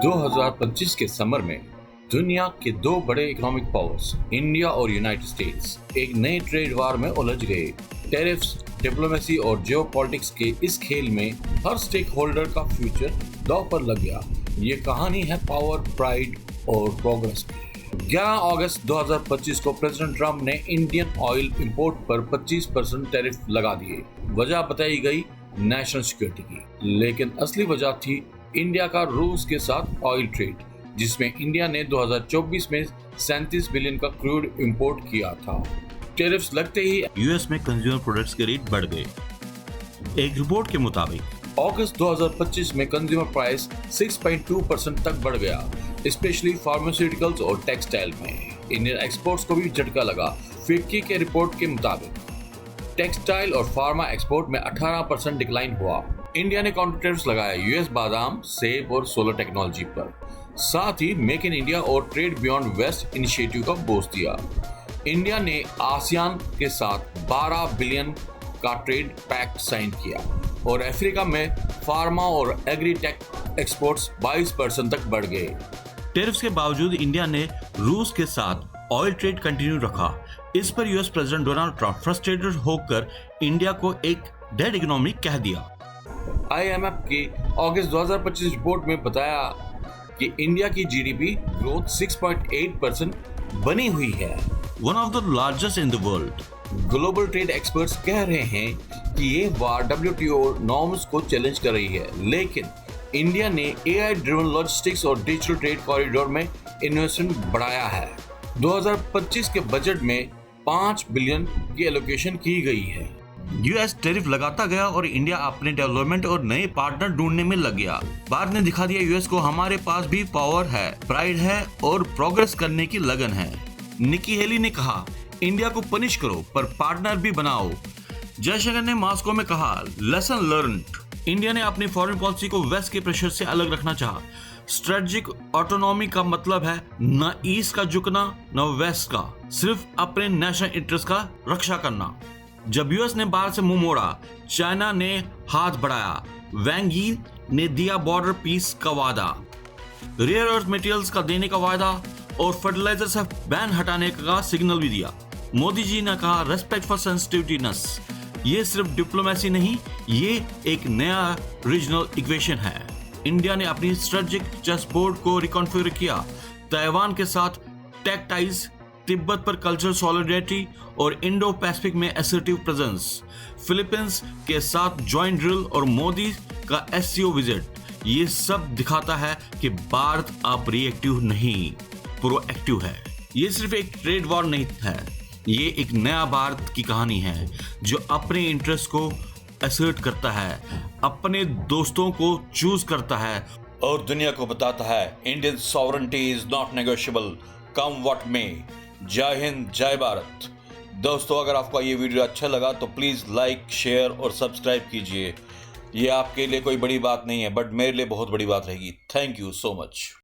2025 के समर में दुनिया के दो बड़े इकोनॉमिक पावर्स इंडिया और यूनाइटेड स्टेट्स एक नए ट्रेड वार में उलझ गए। टैरिफ्स, डिप्लोमेसी और जियोपॉलिटिक्स के इस खेल में हर स्टेक होल्डर का फ्यूचर दांव पर लग गया। ये कहानी है पावर, प्राइड और प्रोग्रेस की। 11 अगस्त 2025 को प्रेसिडेंट ट्रंप ने इंडियन ऑयल इंपोर्ट पर 25% टैरिफ लगा दिए। वजह बताई गई नेशनल सिक्योरिटी की, लेकिन असली वजह थी इंडिया का रूस के साथ ऑयल ट्रेड, जिसमें इंडिया ने 2024 में 37 बिलियन का क्रूड इंपोर्ट किया था। टैरिफ्स लगते ही यूएस में कंज्यूमर प्रोडक्ट्स के रेट बढ़ गए। एक रिपोर्ट के मुताबिक अगस्त 2025 में कंज्यूमर प्राइस 6.2% तक बढ़ गया, स्पेशली फार्मास्यूटिकल्स और टेक्सटाइल में। इंडियन एक्सपोर्ट्स को भी झटका लगा। फिक्की के रिपोर्ट के मुताबिक टेक्सटाइल और फार्मा एक्सपोर्ट में 18% डिक्लाइन हुआ। इंडिया ने काउंटर टैरिफ्स लगाया यूएस बादाम, सेब और सोलर टेक्नोलॉजी पर। साथ ही मेक इन इंडिया और ट्रेड बियॉन्ड वेस्ट इनिशिएटिव का बोझ दिया। इंडिया ने आसियान के साथ 12 बिलियन का ट्रेड पैक्ट साइन किया और अफ्रीका में फार्मा और एग्रीटेक एक्सपोर्ट्स 22% तक बढ़ गए। टैरिफ्स के बावजूद इंडिया ने रूस के साथ ऑयल ट्रेड कंटिन्यू रखा। इस पर US president Donald Trump frustrated होकर इंडिया को एक डेड इकोनॉमी कह दिया। आईएमएफ की अगस्त 2025 रिपोर्ट में बताया कि इंडिया की जीडीपी ग्रोथ 6.8% बनी हुई है, one of the largest in the world. Global trade experts कह रहे हैं कि ये वार डब्ल्यूटीओ नॉर्म्स को चैलेंज कर रही है, लेकिन इंडिया ने एआई ड्रिवन लॉजिस्टिक्स और डिजिटल ट्रेड कॉरिडोर में इन्वेस्टमेंट बढ़ाया है। 2025 के बजट में 5 बिलियन की एलोकेशन की गई है। यूएस टैरिफ लगाता गया और इंडिया अपने डेवलपमेंट और नए पार्टनर ढूंढने में लग गया। भारत ने दिखा दिया यूएस को हमारे पास भी पावर है, प्राइड है और प्रोग्रेस करने की लगन है। निकी हेली ने कहा, इंडिया को पनिश करो पर पार्टनर भी बनाओ। जयशंकर ने मॉस्को में कहा, लेसन लर्न्ड। इंडिया ने अपनी फॉरेन पॉलिसी को वेस्ट के प्रेशर से अलग रखना चाहा। स्ट्रेटेजिक ऑटोनॉमी का मतलब है न ईस्ट का झुकना न वेस्ट का, सिर्फ अपने नेशनल इंटरेस्ट का रक्षा करना। जब यूएस ने बाहर से मुंह मोड़ा, चाइना ने हाथ बढ़ाया। वैंग यी ने दिया बॉर्डर पीस का वादा, रेयर अर्थ मटेरियल्स का देने का वादा और फर्टिलाइजर से बैन हटाने का सिग्नल भी दिया। मोदी जी ने कहा, रेस्पेक्ट फॉर सेंसिटिविटीनेस। ये सिर्फ डिप्लोमेसी नहीं, ये एक नया रीजनल इक्वेशन है। इंडिया ने अपनी स्ट्रेटेजिक चेस बोर्ड को रिकॉन्फिगर किया। ताइवान के साथ टेक टाइज, तिब्बत पर कल्चरल सॉलिडेरिटी और इंडो पैसिफिक में असर्टिव प्रेजेंस, फिलीपींस के साथ जॉइंट ड्रिल और मोदी का एससीओ विजिट। ये सब दिखाता है कि भारत अब रिएक्टिव नहीं, प्रोएक्टिव है। ये सिर्फ एक ट्रेड वॉर नहीं है, ये एक नया भारत की कहानी है जो अपने इंटरेस्ट को असर्ट करता है, अपने दोस्तों को चूज करता है और दुनिया को बताता है Indian sovereignty is not negotiable, come what मे। जय हिंद, जय भारत। दोस्तों, अगर आपको ये वीडियो अच्छा लगा तो प्लीज़ लाइक, शेयर और सब्सक्राइब कीजिए। ये आपके लिए कोई बड़ी बात नहीं है, बट मेरे लिए बहुत बड़ी बात रहेगी। Thank you so much.